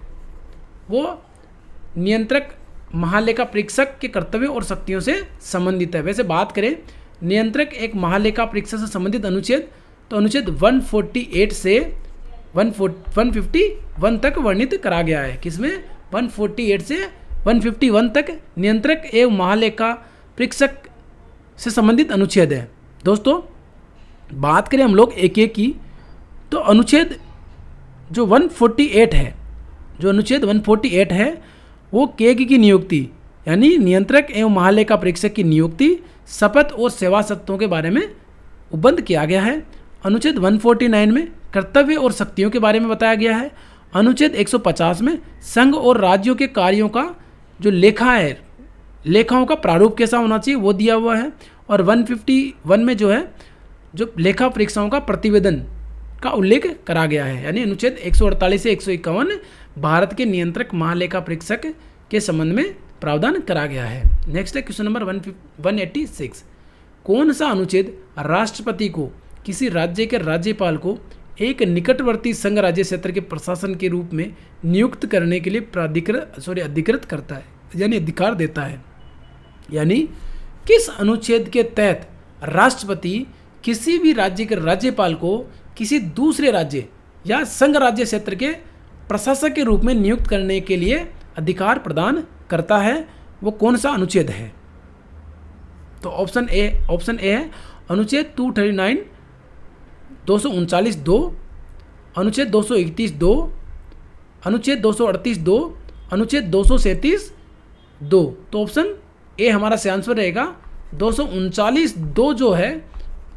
वो नियंत्रक महालेखा परीक्षक के कर्तव्यों और शक्तियों से संबंधित है। वैसे बात करें नियंत्रक एक महालेखा परीक्षक से संबंधित अनुच्छेद, तो अनुच्छेद 148 से 151 तक वर्णित करा गया है। किसमें? 148 से 151 तक नियंत्रक एवं महालेखा परीक्षक से संबंधित अनुच्छेद है। दोस्तों बात करें हम लोग एक एक की, तो अनुच्छेद जो 148 है, जो अनुच्छेद 148 है वो केग की नियुक्ति, यानी नियंत्रक एवं महालेखा परीक्षक की नियुक्ति, शपथ और सेवा शर्तों के बारे में उपबंध किया गया है। अनुच्छेद 149 में कर्तव्य और शक्तियों के बारे में बताया गया है। अनुच्छेद 150 में संघ और राज्यों के कार्यों का जो लेखा है, लेखाओं का प्रारूप कैसा होना चाहिए वो दिया हुआ है। और 151 में जो है जो लेखा परीक्षाओं का प्रतिवेदन का उल्लेख करा गया है, यानी अनुच्छेद 148 से 151 भारत के नियंत्रक महालेखा परीक्षक के संबंध में प्रावधान करा गया है। नेक्स्ट है क्वेश्चन नंबर 186। कौन सा अनुच्छेद राष्ट्रपति को किसी राज्य के राज्यपाल को एक निकटवर्ती संघ राज्य क्षेत्र के प्रशासन के रूप में नियुक्त करने के लिए अधिकृत करता है, यानी अधिकार देता है। यानी किस अनुच्छेद के तहत राष्ट्रपति किसी भी राज्य के राज्यपाल को किसी दूसरे राज्य या संघ राज्य क्षेत्र के प्रशासक के रूप में नियुक्त करने के लिए अधिकार प्रदान करता है, वो कौन सा अनुच्छेद है? तो ऑप्शन ए है अनुच्छेद 239 239(2), अनुच्छेद 231(2), अनुच्छेद 238(2), अनुच्छेद 237(2). तो ऑप्शन ए हमारा सही आंसर रहेगा। 239(2) जो है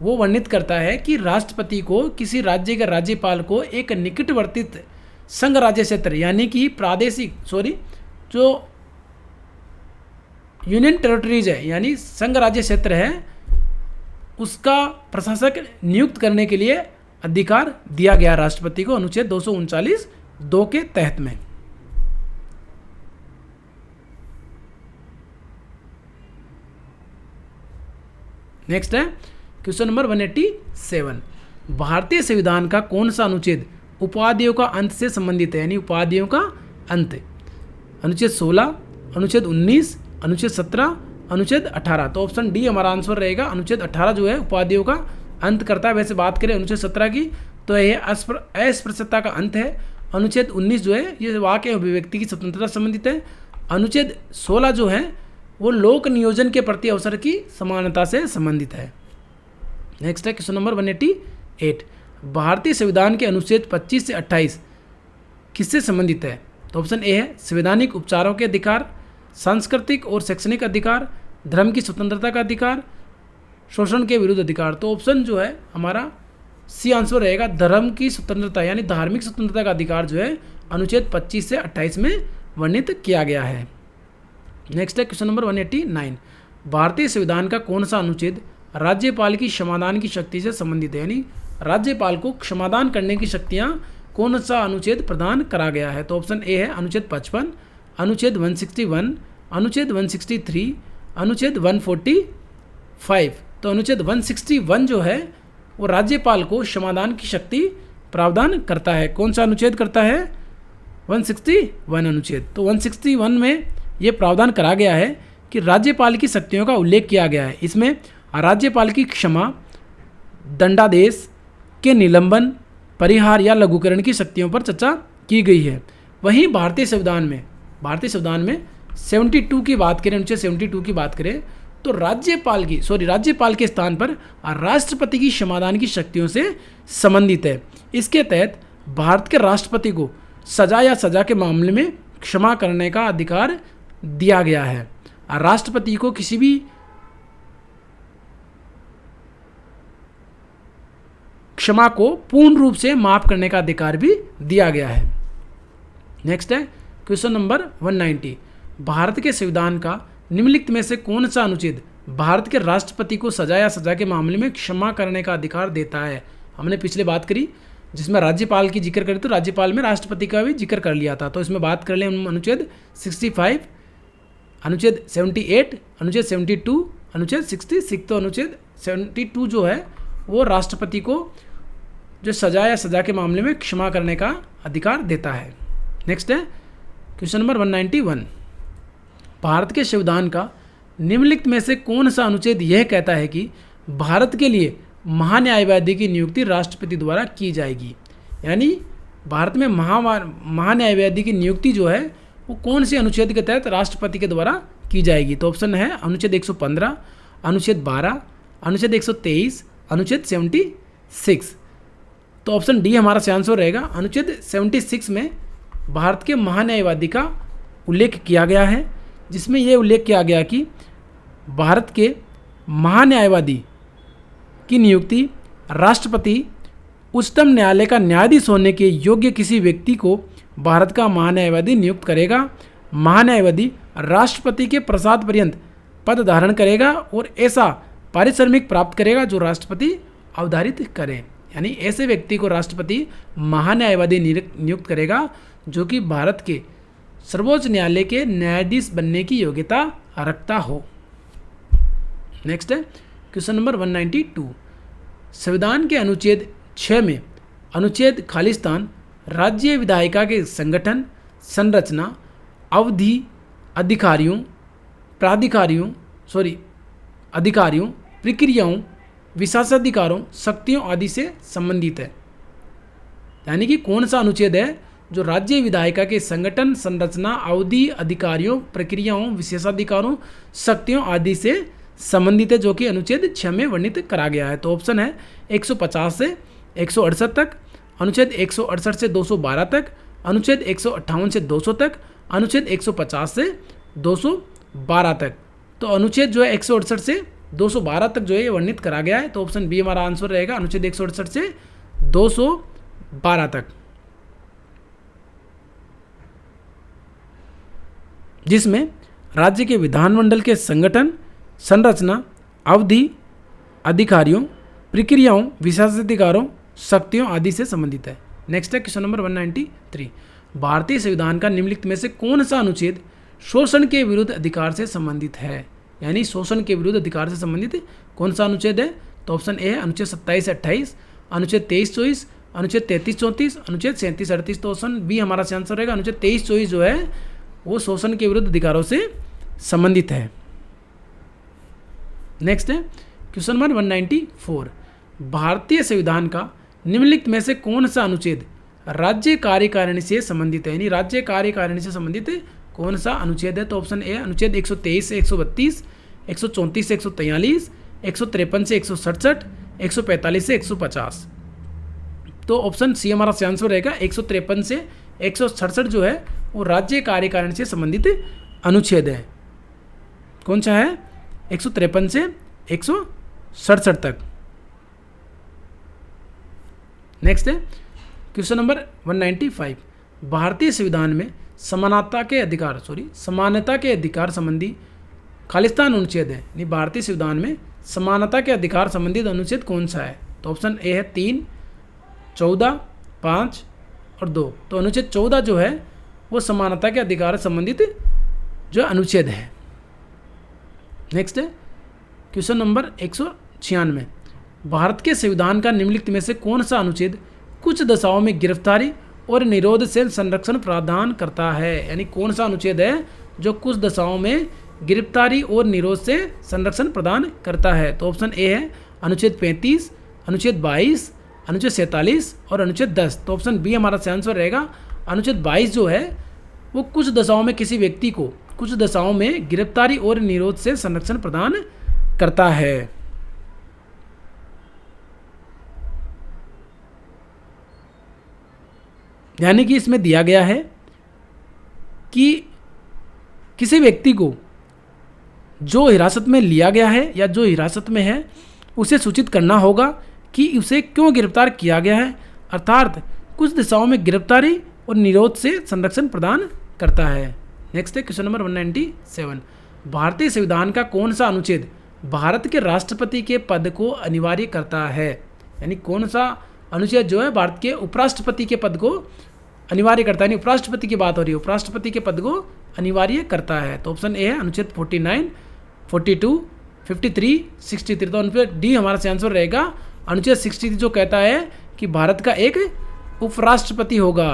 वो वर्णित करता है कि राष्ट्रपति को किसी राज्य के राज्यपाल को एक निकटवर्ती संघ राज्य क्षेत्र यानी कि जो यूनियन टेरिटरीज है यानी संघ राज्य क्षेत्र है, उसका प्रशासक नियुक्त करने के लिए अधिकार दिया गया राष्ट्रपति को अनुच्छेद 239(2) के तहत में। नेक्स्ट है क्वेश्चन नंबर 187। भारतीय संविधान का कौन सा अनुच्छेद उपाधियों का अंत से संबंधित है, यानी उपाधियों का अंत? अनुच्छेद 16, अनुच्छेद 19, अनुच्छेद 17, अनुच्छेद 18। तो ऑप्शन डी हमारा आंसर रहेगा। अनुच्छेद 18 जो है उपाधियों का अंत करता है। वैसे बात करें अनुच्छेद 17 की तो यह अस्पृश्यता का अंत है। अनुच्छेद 19 जो है ये वाक्य अभिव्यक्ति की स्वतंत्रता संबंधित है। अनुच्छेद 16 जो है वो लोक नियोजन के प्रति अवसर की समानता से संबंधित है। नेक्स्ट है क्वेश्चन नंबर 188। भारतीय संविधान के अनुच्छेद 25 से 28 किससे संबंधित है? तो ऑप्शन ए है संवैधानिक उपचारों के अधिकार, सांस्कृतिक और शैक्षणिक अधिकार, धर्म की स्वतंत्रता का अधिकार, शोषण के विरुद्ध अधिकार। तो ऑप्शन जो है हमारा सी आंसर रहेगा, धर्म की स्वतंत्रता यानी धार्मिक स्वतंत्रता का अधिकार जो है अनुच्छेद 25 से 28 में वर्णित किया गया है। नेक्स्ट है क्वेश्चन नंबर 189। भारतीय संविधान का कौन सा अनुच्छेद राज्यपाल की क्षमादान की शक्ति से संबंधित है, यानी राज्यपाल को क्षमादान करने की शक्तियाँ कौन सा अनुच्छेद प्रदान करा गया है? तो ऑप्शन ए है अनुच्छेद 55, अनुच्छेद 161, अनुच्छेद 163, अनुच्छेद 145। तो अनुच्छेद 161 जो है वो राज्यपाल को क्षमादान की शक्ति प्रावधान करता है। कौन सा अनुच्छेद करता है? 161 अनुच्छेद। तो 161 में ये प्रावधान करा गया है कि राज्यपाल की शक्तियों का उल्लेख किया गया है। इसमें राज्यपाल की क्षमा, दंडादेश के निलंबन, परिहार या लघुकरण की शक्तियों पर चर्चा की गई है। वहीं भारतीय संविधान में 72 की बात करें, अनुच्छेद 72 की बात करें तो राज्यपाल के स्थान पर राष्ट्रपति की क्षमादान की शक्तियों से संबंधित है। इसके तहत भारत के राष्ट्रपति को सजा या सजा के मामले में क्षमा करने का अधिकार दिया गया है। राष्ट्रपति को किसी भी क्षमा को पूर्ण रूप से माफ करने का अधिकार भी दिया गया है। नेक्स्ट है क्वेश्चन नंबर 190। भारत के संविधान का निम्नलिखित में से कौन सा अनुच्छेद भारत के राष्ट्रपति को सजा या सजा के मामले में क्षमा करने का अधिकार देता है? हमने पिछले बात करी जिसमें राज्यपाल की जिक्र करी तो राज्यपाल में राष्ट्रपति का भी जिक्र कर लिया था। तो इसमें बात कर लें अनुच्छेद 65, अनुच्छेद 78, अनुच्छेद 72, अनुच्छेद 66। तो अनुच्छेद 72 जो है वो राष्ट्रपति को जो सजा या सजा के मामले में क्षमा करने का अधिकार देता है। नेक्स्ट है क्वेश्चन नंबर 191। भारत के संविधान का निम्नलिखित में से कौन सा अनुच्छेद यह कहता है कि भारत के लिए महान्यायवादी की नियुक्ति राष्ट्रपति द्वारा की जाएगी? यानी भारत में महान्यायवादी की नियुक्ति जो है वो कौन से अनुच्छेद के तहत राष्ट्रपति के द्वारा की जाएगी? तो ऑप्शन है अनुच्छेद 115, अनुच्छेद 12, अनुच्छेद 123, अनुच्छेद 76। तो ऑप्शन डी हमारा सही आंसर रहेगा। अनुच्छेद 76 में भारत के महान्यायवादी का उल्लेख किया गया है, जिसमें यह उल्लेख किया गया कि भारत के महान्यायवादी की नियुक्ति राष्ट्रपति उच्चतम न्यायालय का न्यायाधीश होने के योग्य किसी व्यक्ति को भारत का महान्यायवादी नियुक्त करेगा। महान्यायवादी राष्ट्रपति के प्रसाद पर्यंत पद धारण करेगा और ऐसा पारिश्रमिक प्राप्त करेगा जो राष्ट्रपति अवधारित करे। यानी ऐसे व्यक्ति को राष्ट्रपति महान्यायवादी नियुक्त करेगा जो कि भारत के सर्वोच्च न्यायालय के न्यायाधीश बनने की योग्यता रखता हो। नेक्स्ट है क्वेश्चन नंबर 192। संविधान के अनुच्छेद 6 में अनुच्छेद खालिस्तान राज्य विधायिका के संगठन, संरचना, अवधि, अधिकारियों, अधिकारियों, प्रक्रियाओं, विशेषाधिकारों, शक्तियों आदि से संबंधित है। यानी कि कौन सा अनुच्छेद है जो राज्य विधायिका के संगठन, संरचना, अवधि, अधिकारियों, प्रक्रियाओं, विशेषाधिकारों, शक्तियों आदि से संबंधित है, जो कि अनुच्छेद 6 में वर्णित करा गया है। तो ऑप्शन है 150 से 168 तक, अनुच्छेद 168 से 212 तक, अनुच्छेद 158 से 200 तक, अनुच्छेद 150 से 212 तक। तो अनुच्छेद जो है 168 से 212 तक जो है ये वर्णित करा गया है। तो ऑप्शन बी हमारा आंसर रहेगा, अनुच्छेद 168 से 212 तक, जिसमें राज्य के विधानमंडल के संगठन, संरचना, अवधि, अधिकारियों, प्रक्रियाओं, विशेषाधिकारों, शक्तियों आदि से संबंधित है। नेक्स्ट है क्वेश्चन नंबर 193। भारतीय संविधान का निम्नलिखित में से कौन सा अनुच्छेद शोषण के विरुद्ध अधिकार से संबंधित है? यानी शोषण के विरुद्ध अधिकार से संबंधित कौन सा अनुच्छेद है? तो ऑप्शन ए है अनुच्छेद 27 से 28, अनुच्छेद 23-24, अनुच्छेद 33-34, अनुच्छेद 37-38। तो ऑप्शन बी हमारा आंसर रहेगा, अनुच्छेद 23-24 जो है वो शोषण के विरुद्ध अधिकारों से संबंधित है। नेक्स्ट है क्वेश्चन नंबर 194। भारतीय संविधान का निम्नलिखित में से कौन सा अनुच्छेद राज्य कार्यकारिणी से संबंधित है? यानी राज्य कार्यकारिणी से संबंधित कौन सा अनुच्छेद है? तो ऑप्शन ए अनुच्छेद 123 से 132, 134 से 143, 153 से 167, 145 से 150। तो ऑप्शन सी हमारा आंसर रहेगा, 153 से 167 जो है वो राज्य कार्यकारिणी से संबंधित अनुच्छेद है। कौन सा है? 153 से 167 तक। नेक्स्ट है क्वेश्चन नंबर 195। भारतीय संविधान में समानता के अधिकार संबंधी खालिस्तान अनुच्छेद है। यानी भारतीय संविधान में समानता के अधिकार संबंधित अनुच्छेद कौन सा है? तो ऑप्शन ए है 3, 14, 5 और 2। तो अनुच्छेद 14 जो है वो समानता के अधिकार संबंधित जो अनुच्छेद है। नेक्स्ट है क्वेश्चन नंबर 196। भारत के संविधान का निम्नलिखित में से कौन सा अनुच्छेद कुछ दशाओं में गिरफ्तारी और निरोध से संरक्षण प्रदान करता है? यानी कौन सा अनुच्छेद है जो कुछ दशाओं में गिरफ्तारी और निरोध से संरक्षण प्रदान करता है? तो ऑप्शन ए है अनुच्छेद 35, अनुच्छेद 22, अनुच्छेद 47 और अनुच्छेद 10। तो ऑप्शन बी हमारा आंसर रहेगा, अनुच्छेद 22 जो है वो कुछ दशाओं में किसी व्यक्ति को कुछ दशाओं में गिरफ्तारी और निरोध से संरक्षण प्रदान करता है। यानी कि इसमें दिया गया है कि किसी व्यक्ति को जो हिरासत में लिया गया है या जो हिरासत में है उसे सूचित करना होगा कि उसे क्यों गिरफ्तार किया गया है, अर्थात कुछ दिशाओं में गिरफ्तारी और निरोध से संरक्षण प्रदान करता है। नेक्स्ट है क्वेश्चन नंबर 197। भारतीय संविधान का कौन सा अनुच्छेद भारत के राष्ट्रपति के पद को अनिवार्य करता है? यानी कौन सा अनुच्छेद जो है भारत के उपराष्ट्रपति के पद को अनिवार्य करता है? उपराष्ट्रपति की बात हो रही है, उपराष्ट्रपति के पद को अनिवार्य करता है। तो ऑप्शन ए है अनुच्छेद 49, 42, 53, 63। तो अनुच्छेद डी हमारा आंसर रहेगा, अनुच्छेद 63 जो कहता है कि भारत का एक उपराष्ट्रपति होगा।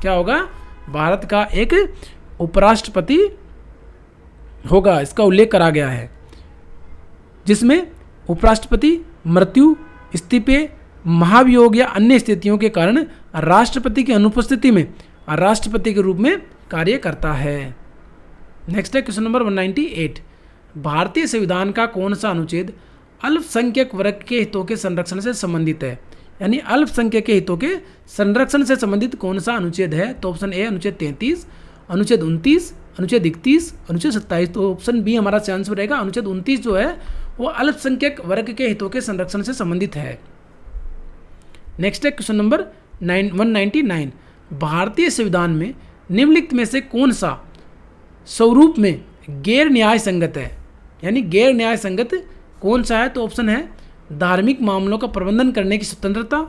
क्या होगा? भारत का एक उपराष्ट्रपति होगा, इसका उल्लेख करा गया है, जिसमें उपराष्ट्रपति मृत्यु, इस्तीफे, महाभियोग या अन्य स्थितियों के कारण राष्ट्रपति की अनुपस्थिति में राष्ट्रपति के रूप में कार्य करता है। नेक्स्ट है क्वेश्चन नंबर 198। भारतीय संविधान का कौन सा अनुच्छेद अल्पसंख्यक वर्ग के हितों के संरक्षण से संबंधित है? यानी अल्पसंख्यक के हितों के संरक्षण से संबंधित कौन सा अनुच्छेद है? तो ऑप्शन ए अनुच्छेद 33, अनुच्छेद 29, अनुच्छेद 31, अनुच्छेद 27। तो ऑप्शन बी हमारा आंसर रहेगा, अनुच्छेद 29 जो है वो अल्पसंख्यक वर्ग के हितों के संरक्षण से संबंधित है। नेक्स्ट है क्वेश्चन नंबर 199। भारतीय संविधान में निम्नलिखित में से कौन सा स्वरूप में गैर न्याय संगत है? यानी गैर न्याय संगत कौन सा है? तो ऑप्शन है धार्मिक मामलों का प्रबंधन करने की स्वतंत्रता,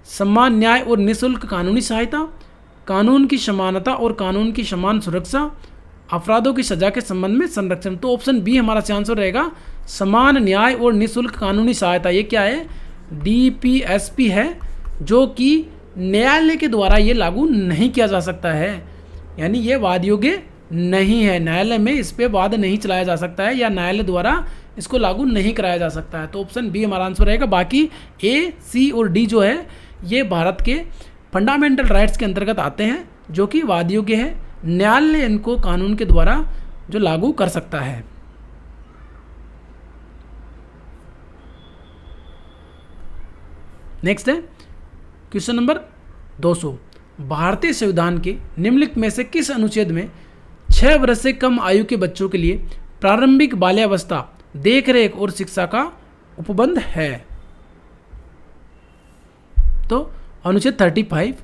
समान न्याय और निःशुल्क कानूनी सहायता, कानून की समानता और कानून की समान सुरक्षा, अपराधों की सजा के संबंध में संरक्षण। तो ऑप्शन बी हमारा आंसर रहेगा, समान न्याय और निःशुल्क कानूनी सहायता। ये क्या है? DPSP है जो कि न्यायालय के द्वारा ये लागू नहीं किया जा सकता है, यानी ये वाद योग्य नहीं है। न्यायालय में इस पे वाद नहीं चलाया जा सकता है या न्यायालय द्वारा इसको लागू नहीं कराया जा सकता है। तो ऑप्शन बी हमारा आंसर रहेगा। बाकी ए, सी और डी जो है ये भारत के फंडामेंटल राइट्स के अंतर्गत आते हैं जो कि वाद योग्य है, न्यायालय इनको कानून के द्वारा जो लागू कर सकता है। नेक्स्ट है क्वेश्चन नंबर 200। भारतीय संविधान के निम्नलिखित में से किस अनुच्छेद में 6 वर्ष से कम आयु के बच्चों के लिए प्रारंभिक बाल्यावस्था, देखरेख और शिक्षा का उपबंध है? तो अनुच्छेद 35,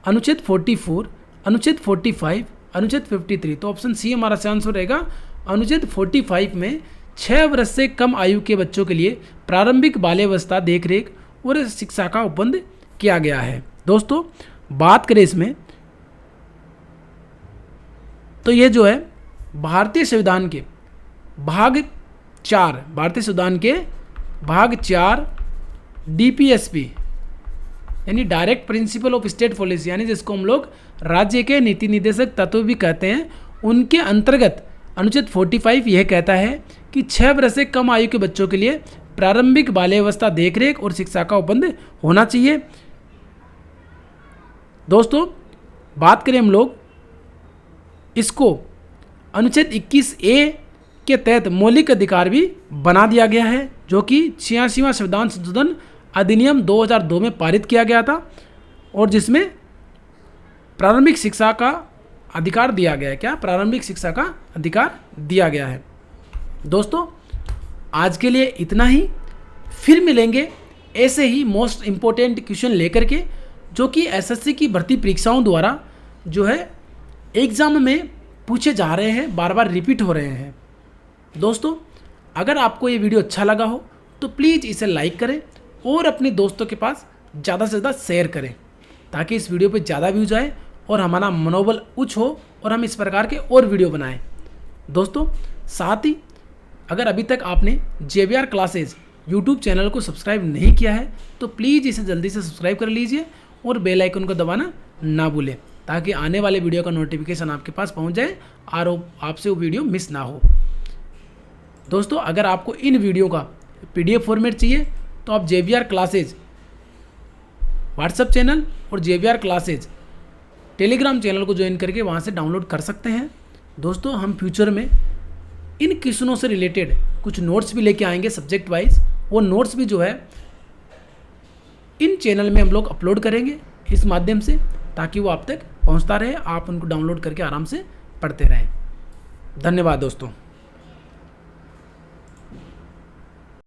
अनुच्छेद 44, अनुच्छेद 45, अनुच्छेद 53। तो ऑप्शन सी हमारा आंसर रहेगा। अनुच्छेद 45 में 6 वर्ष से कम आयु के बच्चों के लिए प्रारंभिक बाल्यावस्था, देखरेख और शिक्षा का उपबंध किया गया है। दोस्तों बात करें इसमें तो ये जो है भारतीय संविधान के भाग 4, भारतीय संविधान के भाग 4 DPSP यानी direct principle of state policy, यानी जिसको हम लोग राज्य के नीति निर्देशक तत्व भी कहते हैं, उनके अंतर्गत अनुच्छेद 45 यह कहता है कि 6 वर्ष से कम आयु के बच्चों के लिए प्रारंभिक बाल्यावस्था, देखरेख और शिक्षा का उपबंध होना चाहिए। दोस्तों बात करें हम लोग इसको अनुच्छेद 21A के तहत मौलिक अधिकार भी बना दिया गया है जो कि 86वां संविधान संशोधन अधिनियम 2002 में पारित किया गया था और जिसमें प्रारंभिक शिक्षा का अधिकार दिया गया है। क्या? प्रारंभिक शिक्षा का अधिकार दिया गया है। दोस्तों आज के लिए इतना ही, फिर मिलेंगे ऐसे ही मोस्ट इम्पोर्टेंट क्वेश्चन लेकर के जो कि SSC की भर्ती परीक्षाओं द्वारा जो है एग्ज़ाम में पूछे जा रहे हैं, बार बार रिपीट हो रहे हैं। दोस्तों अगर आपको ये वीडियो अच्छा लगा हो तो प्लीज़ इसे लाइक करें और अपने दोस्तों के पास ज़्यादा से ज़्यादा शेयर करें ताकि इस वीडियो पे ज़्यादा व्यूज आए और हमारा मनोबल उच्च हो और हम इस प्रकार के और वीडियो बनाएं। दोस्तों साथ ही अगर अभी तक आपने JBR क्लासेज यूट्यूब चैनल को सब्सक्राइब नहीं किया है तो प्लीज़ इसे जल्दी से सब्सक्राइब कर लीजिए और बेल आइकन को दबाना ना भूलें ताकि आने वाले वीडियो का नोटिफिकेशन आपके पास पहुंच जाए और आपसे वो वीडियो मिस ना हो। दोस्तों अगर आपको इन वीडियो का PDF फॉर्मेट चाहिए तो आप JBR क्लासेज व्हाट्सएप चैनल और JBR क्लासेज टेलीग्राम चैनल को ज्वाइन करके वहाँ से डाउनलोड कर सकते हैं। दोस्तों हम फ्यूचर में इन क्वेश्चनों से रिलेटेड कुछ नोट्स भी लेके आएंगे सब्जेक्ट वाइज। वो नोट्स भी जो है इन चैनल में हम लोग अपलोड करेंगे इस माध्यम से ताकि वो आप तक पहुंचता रहे, आप उनको डाउनलोड करके आराम से पढ़ते रहें। धन्यवाद दोस्तों।